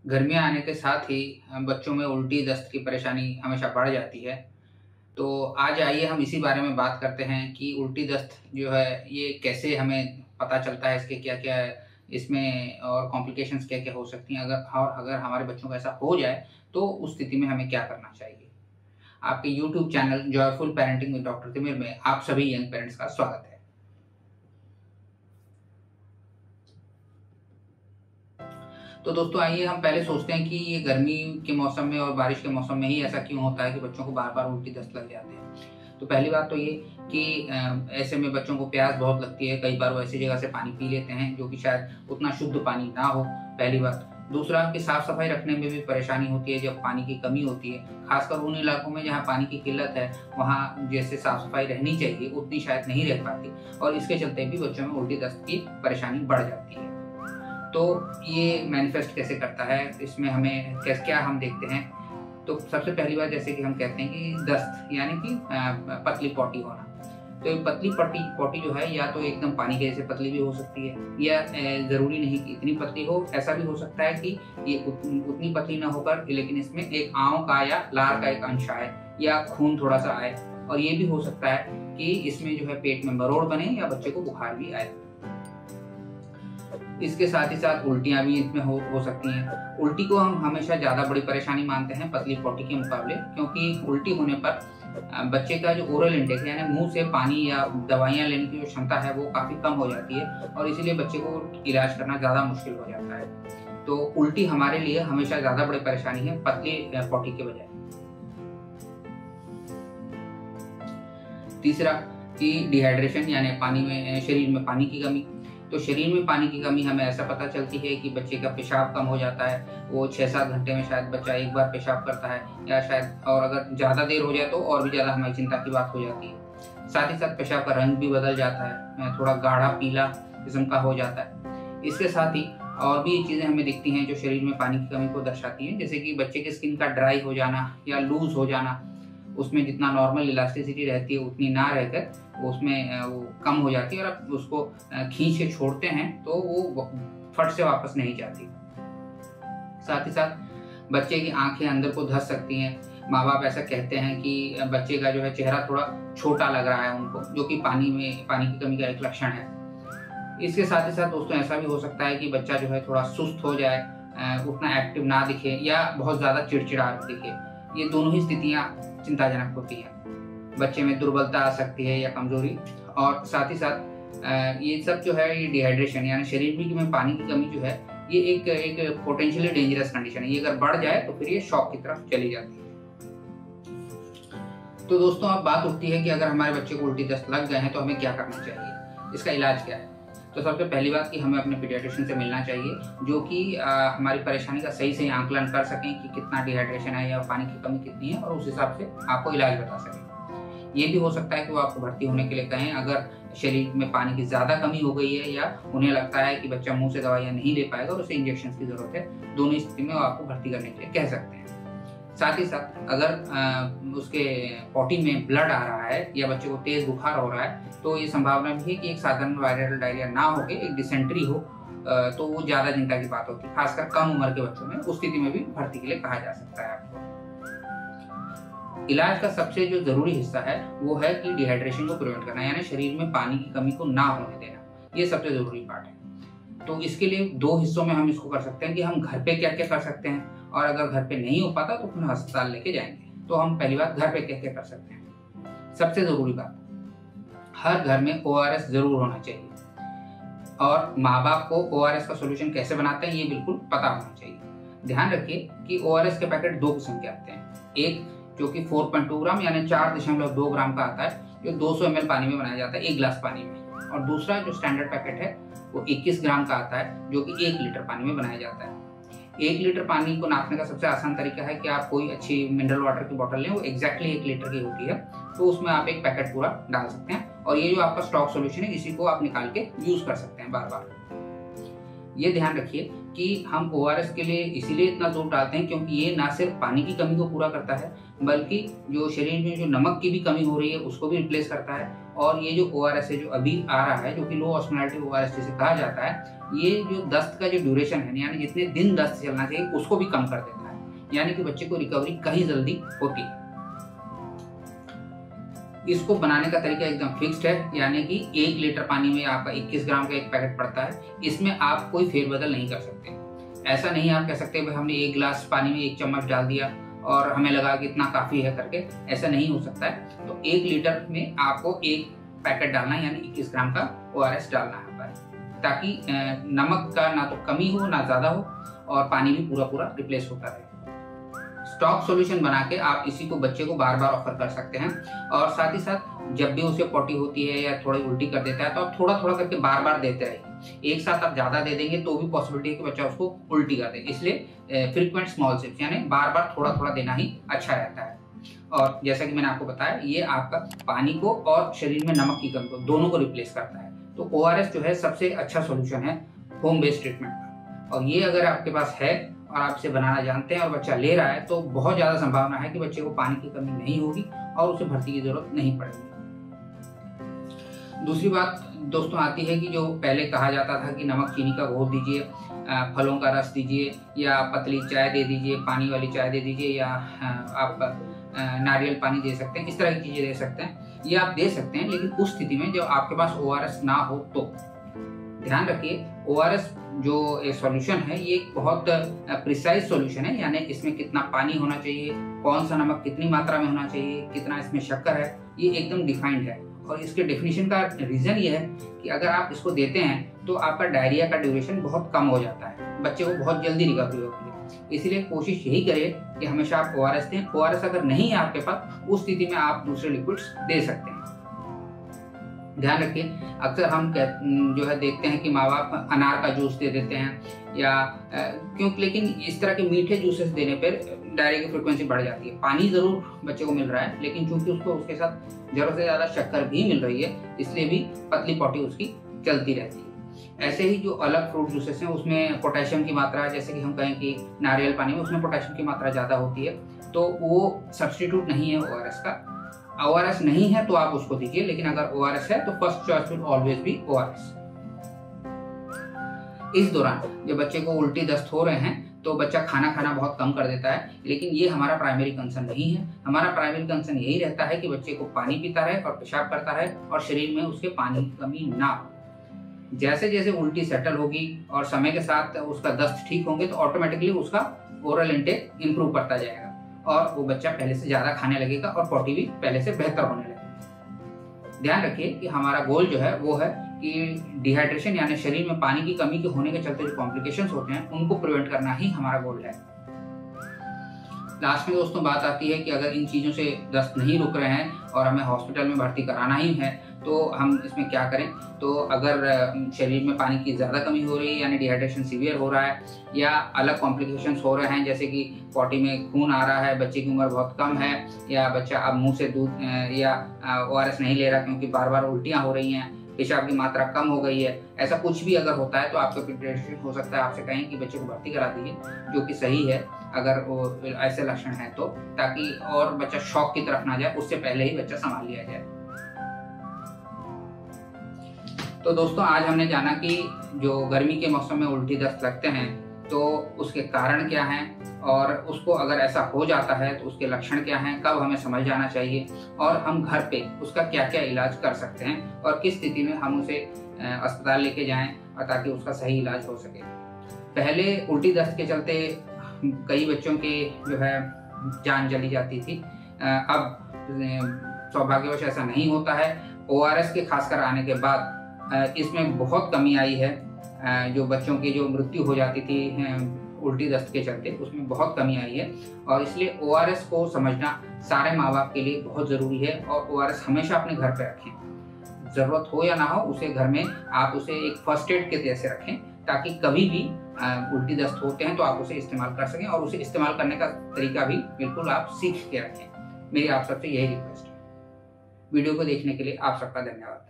गर्मियाँ आने के साथ ही बच्चों में उल्टी दस्त की परेशानी हमेशा बढ़ जाती है। तो आज आइए हम इसी बारे में बात करते हैं कि उल्टी दस्त जो है ये कैसे हमें पता चलता है, इसके क्या-क्या इसमें और कॉम्प्लिकेशंस क्या-क्या हो सकती हैं, अगर हमारे बच्चों को ऐसा हो जाए तो उस स्थिति में हमें क्या करना चाहिए। आपके YouTube channel joyful parenting with doctor Timir में आप सभी यंग पेरेंट्स का स्वागत है। तो दोस्तों आइए हम पहले सोचते हैं कि ये गर्मी के मौसम में और बारिश के मौसम में ही ऐसा क्यों होता है कि बच्चों को बार-बार उल्टी दस्त लग जाते हैं। तो पहली बात तो ये कि ऐसे में बच्चों को प्यास बहुत लगती है, कई बार वो ऐसी जगह से पानी पी लेते हैं जो कि शायद उतना शुद्ध पानी ना हो, पहली बात। दूसरा कि साफ-सफाई रखने में भी परेशानी होती है जब पानी की कमी होती है, खासकर उन इलाकों में जहाँ पानी की किल्लत है, वहाँ जैसे साफ-सफाई रहनी चाहिए उतनी शायद नहीं रह पाती और इसके चलते भी बच्चों में उल्टी दस्त की परेशानी बढ़ जाती है। तो ये मैनिफेस्ट कैसे करता है, इसमें हमें क्या हम देखते हैं। तो सबसे पहली बात जैसे कि हम कहते हैं कि दस्त यानी कि पतली पॉटी होना। तो ये पतली पॉटी जो है या तो एकदम पानी के जैसे पतली भी हो सकती है या ज़रूरी नहीं कि इतनी पतली हो। ऐसा भी हो सकता है कि ये उतनी पतली ना होकर लेकिन इसमें एक आंव का या लार का एक अंश आए या खून थोड़ा-सा आए। और ये भी हो सकता है कि इसमें जो है पेट में मरोड़ बने या बच्चे को बुखार भी आए। इसके साथ ही साथ उल्टियाँ भी इसमें हो सकती हैं। उल्टी को हम हमेशा ज़्यादा बड़ी परेशानी मानते हैं पतली पॉटी के मुकाबले, क्योंकि उल्टी होने पर बच्चे का जो ओरल इंटेक यानी मुँह से पानी या दवाइयाँ लेने की जो क्षमता है वो काफ़ी कम हो जाती है और इसीलिए बच्चे को इलाज करना ज़्यादा मुश्किल हो जाता है। तो उल्टी हमारे लिए हमेशा ज़्यादा बड़ी परेशानी है पतली पॉटी के बजाय। तीसरा कि डिहाइड्रेशन यानी शरीर में पानी की कमी। तो शरीर में पानी की कमी हमें ऐसा पता चलती है कि बच्चे का पेशाब कम हो जाता है। वो 6-7 घंटे में शायद बच्चा एक बार पेशाब करता है या शायद और अगर ज़्यादा देर हो जाए तो और भी ज़्यादा हमारी चिंता की बात हो जाती है। साथ ही साथ पेशाब का रंग भी बदल जाता है, थोड़ा गाढ़ा पीला किस्म का हो जाता है। इसके साथ ही और भी चीज़ें हमें दिखती हैं जो शरीर में पानी की कमी को दर्शाती हैं, जैसे कि बच्चे की स्किन का ड्राई हो जाना या लूज़ हो जाना। उसमें जितना नॉर्मल इलास्टिसिटी रहती है उतनी ना रहकर उसमें वो कम हो जाती है और आप उसको खींच के छोड़ते हैं तो वो फट से वापस नहीं जाती। साथ ही साथ बच्चे की आंखें अंदर को धंस सकती हैं। माँ-बाप ऐसा कहते हैं कि बच्चे का जो है चेहरा थोड़ा छोटा लग रहा है उनको, जो कि पानी की कमी का एक लक्षण है। इसके साथ ही साथ दोस्तों ऐसा भी हो सकता है कि बच्चा जो है थोड़ा सुस्त हो जाए, उतना एक्टिव ना दिखे या बहुत ज़्यादा चिड़चिड़ा दिखे। ये दोनों ही स्थितियाँ चिंताजनक होती हैं। बच्चे में दुर्बलता आ सकती है या कमज़ोरी और साथ ही साथ ये सब जो है ये डिहाइड्रेशन यानी शरीर में पानी की कमी जो है ये एक पोटेंशियली डेंजरस कंडीशन है। ये अगर बढ़ जाए तो फिर ये शॉक की तरफ चली जाती है। तो दोस्तों अब बात उठती है कि अगर हमारे बच्चे को उल्टी दस्त लग गए हैं तो हमें क्या करना चाहिए, इसका इलाज क्या है। तो सबसे पहली बात कि हमें अपने पीडियाट्रिशियन से मिलना चाहिए जो कि हमारी परेशानी का सही आंकलन कर सकें कि कितना डिहाइड्रेशन है या पानी की कमी कितनी है और उस हिसाब से आपको इलाज बता सकें। ये भी हो सकता है कि वो आपको भर्ती होने के लिए कहें अगर शरीर में पानी की ज़्यादा कमी हो गई है या उन्हें लगता है कि बच्चा मुँह से दवाइयाँ नहीं ले पाएगा और उसे इंजेक्शन की ज़रूरत है। दोनों स्थिति में वो आपको भर्ती करने के लिए कह सकते हैं। साथ ही साथ अगर उसके पॉटी में ब्लड आ रहा है या बच्चे को तेज़ बुखार हो रहा है तो ये संभावना भी है कि एक साधारण वायरल डायरिया ना होके एक डिसेंट्री हो, तो वो ज़्यादा चिंता की बात होती है, खासकर कम उम्र के बच्चों में। उस स्थिति में भी भर्ती के लिए कहा जा सकता है आपको। इलाज का सबसे जो ज़रूरी हिस्सा है वो है कि डिहाइड्रेशन को प्रिवेंट करना यानी शरीर में पानी की कमी को ना होने देना। ये सबसे ज़रूरी पार्ट है। तो इसके लिए 2 हिस्सों में हम इसको कर सकते हैं कि हम घर पे क्या-क्या कर सकते हैं और अगर घर पे नहीं हो पाता तो फिर अस्पताल लेके जाएँगे। तो हम पहली बात घर पे क्या-क्या कर सकते हैं। सबसे ज़रूरी बात, हर घर में ओआरएस ज़रूर होना चाहिए और माँ-बाप को ओआरएस का सॉल्यूशन कैसे बनाते हैं ये बिल्कुल पता होना चाहिए। ध्यान रखिए कि ओआरएस के पैकेट 2 किस्म के आते हैं। एक जो कि 4.2 ग्राम यानी 4.2 ग्राम का आता है जो 200 ml पानी में बनाया जाता है 1 गिलास पानी में, और दूसरा जो स्टैंडर्ड पैकेट है वो 21 ग्राम का आता है जो कि 1 लीटर पानी में बनाया जाता है। 1 लीटर पानी को नापने का सबसे आसान तरीका है कि आप कोई अच्छी मिनरल वाटर की बोतल लें, वो एग्जैक्टली 1 लीटर की होती है, तो उसमें आप एक पैकेट पूरा डाल सकते हैं और ये जो आपका स्टॉक सॉल्यूशन है इसी को आप निकाल के यूज कर सकते हैं बार बार। ये ध्यान रखिए कि हम ORS के लिए इसीलिए इतना जोर डालते हैं क्योंकि ये ना सिर्फ पानी की कमी को पूरा करता है, बल्कि जो शरीर में जो नमक की भी कमी हो रही है उसको भी रिप्लेस करता है। और ये जो ORS है जो अभी आ रहा है, जो कि लो ऑस्मोलैरिटी ORS जिसे कहा जाता है, ये जो दस्त का जो ड्यूरेशन है, यानी जितने दिन दस्त चलना चाहिए उसको भी कम कर देता है, यानी कि बच्चे को रिकवरी कहीं जल्दी होती है। इसको बनाने का तरीका एकदम फिक्स्ड है, यानी कि 1 लीटर पानी में आपका 21 ग्राम का एक पैकेट पड़ता है। इसमें आप कोई फेरबदल नहीं कर सकते। ऐसा नहीं आप कह सकते भाई हमने 1 गिलास पानी में 1 चम्मच डाल दिया और हमें लगा कि इतना काफ़ी है करके, ऐसा नहीं हो सकता है। तो 1 लीटर में आपको 1 पैकेट डालना है, यानी 21 ग्राम का ORS डालना है, ताकि नमक का ना तो कमी हो ना ज़्यादा हो और पानी भी पूरा रिप्लेस होता रहे। स्टॉक सॉल्यूशन बना के आप इसी को बच्चे को बार बार ऑफर कर सकते हैं। और साथ ही साथ जब भी उसे पॉटी होती है या थोड़ी उल्टी कर देता है तो आप थोड़ा थोड़ा करके बार बार देते रहिए। एक साथ आप ज़्यादा दे देंगे तो भी पॉसिबिलिटी है कि बच्चा उसको उल्टी कर दे, इसलिए फ्रीक्वेंट स्मॉल सिप्स यानी बार बार थोड़ा थोड़ा देना ही अच्छा रहता है। और जैसा कि मैंने आपको बताया, ये आपका पानी को और शरीर में नमक की कमी को दोनों को रिप्लेस करता है। तो ORS जो है सबसे अच्छा सोल्यूशन है होम बेस्ड ट्रीटमेंट का। और ये अगर आपके पास है और आप इसे बनाना जानते हैं और बच्चा ले रहा है तो बहुत ज़्यादा संभावना है कि बच्चे को पानी की कमी नहीं होगी और उसे भर्ती की जरूरत नहीं पड़ेगी। दूसरी बात दोस्तों आती है कि जो पहले कहा जाता था कि नमक चीनी का घोल दीजिए, फलों का रस दीजिए, या पतली चाय दे दीजिए, पानी वाली चाय दे दीजिए, या आप नारियल पानी दे सकते हैं, इस तरह की चीज़ें दे सकते हैं। ये आप दे सकते हैं, लेकिन उस स्थिति में जब आपके पास ORS ना हो तो ध्यान रखिए ORS जो एक सॉल्यूशन है ये एक बहुत प्रिसाइज सॉल्यूशन है, यानी इसमें कितना पानी होना चाहिए, कौन सा नमक कितनी मात्रा में होना चाहिए, कितना इसमें शक्कर है, ये एकदम डिफाइंड है। और इसके डेफिनेशन का रीज़न ये है कि अगर आप इसको देते हैं तो आपका डायरिया का ड्यूरेशन बहुत कम हो जाता है, बच्चे को बहुत जल्दी रिकवरी होती है। इसलिए कोशिश यही करें कि हमेशा आप ORS दें। ORS अगर नहीं है आपके पास, उस स्थिति में आप दूसरे लिक्विड्स दे सकते हैं। ध्यान रखिए, अक्सर हम जो है देखते हैं कि माँ बाप अनार का जूस दे देते हैं या क्योंकि, लेकिन इस तरह के मीठे जूसेस देने पर डायरिया की फ्रिक्वेंसी बढ़ जाती है। पानी जरूर बच्चे को मिल रहा है, लेकिन चूंकि उसको उसके साथ जरूरत से ज़्यादा शक्कर भी मिल रही है, इसलिए भी पतली पॉटी उसकी चलती रहती है। ऐसे ही जो अलग फ्रूट जूसेस हैं उसमें पोटेशियम की मात्रा, जैसे कि हम कहें कि नारियल पानी में उसमें पोटेशियम की मात्रा ज़्यादा होती है, तो वो सब्सटीट्यूट नहीं है ORS का। ORS नहीं है तो आप उसको दीजिए, लेकिन अगर ORS है तो first choice will always be ORS। इस दौरान जब बच्चे को उल्टी दस्त हो रहे हैं तो बच्चा खाना खाना बहुत कम कर देता है, लेकिन ये हमारा प्राइमरी कंसर्न नहीं है। हमारा प्राइमरी कंसर्न यही रहता है कि बच्चे को पानी पीता रहे और पेशाब करता रहे और शरीर में उसके पानी की कमी ना हो। जैसे जैसे उल्टी सेटल होगी और समय के साथ उसका दस्त ठीक होंगे तो ऑटोमेटिकली उसका ओरल इंटेक इंप्रूव करता जाएगा और वो बच्चा पहले से ज़्यादा खाने लगेगा और पॉटी भी पहले से बेहतर होने लगेगी। ध्यान रखिए कि हमारा गोल जो है वो है कि डिहाइड्रेशन यानी शरीर में पानी की कमी के होने के चलते जो कॉम्प्लिकेशंस होते हैं उनको प्रिवेंट करना ही हमारा गोल है। लास्ट में दोस्तों बात आती है कि अगर इन चीज़ों से दस्त नहीं रुक रहे हैं और हमें हॉस्पिटल में भर्ती कराना ही है तो हम इसमें क्या करें। तो अगर शरीर में पानी की ज़्यादा कमी हो रही है यानी डिहाइड्रेशन सीवियर हो रहा है या अलग कॉम्प्लिकेशंस हो रहे हैं, जैसे कि पॉटी में खून आ रहा है, बच्चे की उम्र बहुत कम है, या बच्चा अब मुंह से दूध या ORS नहीं ले रहा क्योंकि बार बार उल्टियाँ हो रही हैं, पेशाब की मात्रा कम हो गई है, ऐसा कुछ भी अगर होता है तो आपका पीडियाट्रिशियन हो सकता है आपसे कहें कि बच्चे को भर्ती करा दीजिए, जो कि सही है अगर वो ऐसे लक्षण हैं तो, ताकि और बच्चा शॉक की तरफ ना जाए, उससे पहले ही बच्चा संभाल लिया जाए। तो दोस्तों आज हमने जाना कि जो गर्मी के मौसम में उल्टी दस्त लगते हैं तो उसके कारण क्या हैं और उसको अगर ऐसा हो जाता है तो उसके लक्षण क्या हैं, कब हमें समझ जाना चाहिए और हम घर पे उसका क्या क्या इलाज कर सकते हैं और किस स्थिति में हम उसे अस्पताल लेके जाएं और ताकि उसका सही इलाज हो सके। पहले उल्टी दस्त के चलते कई बच्चों के जो है जान चली जाती थी, अब सौभाग्यवश ऐसा नहीं होता है। ORS के खासकर आने के बाद इसमें बहुत कमी आई है। जो बच्चों की जो मृत्यु हो जाती थी उल्टी दस्त के चलते उसमें बहुत कमी आई है और इसलिए ORS को समझना सारे माँ बाप के लिए बहुत ज़रूरी है और ORS हमेशा अपने घर पे रखें। ज़रूरत हो या ना हो उसे घर में आप उसे एक फर्स्ट एड के जैसे रखें ताकि कभी भी उल्टी दस्त होते हैं तो आप उसे इस्तेमाल कर सकें और उसे इस्तेमाल करने का तरीका भी बिल्कुल आप सीख के रखें। मेरी आप सबसे यही रिक्वेस्ट है। वीडियो को देखने के लिए आप सबका धन्यवाद।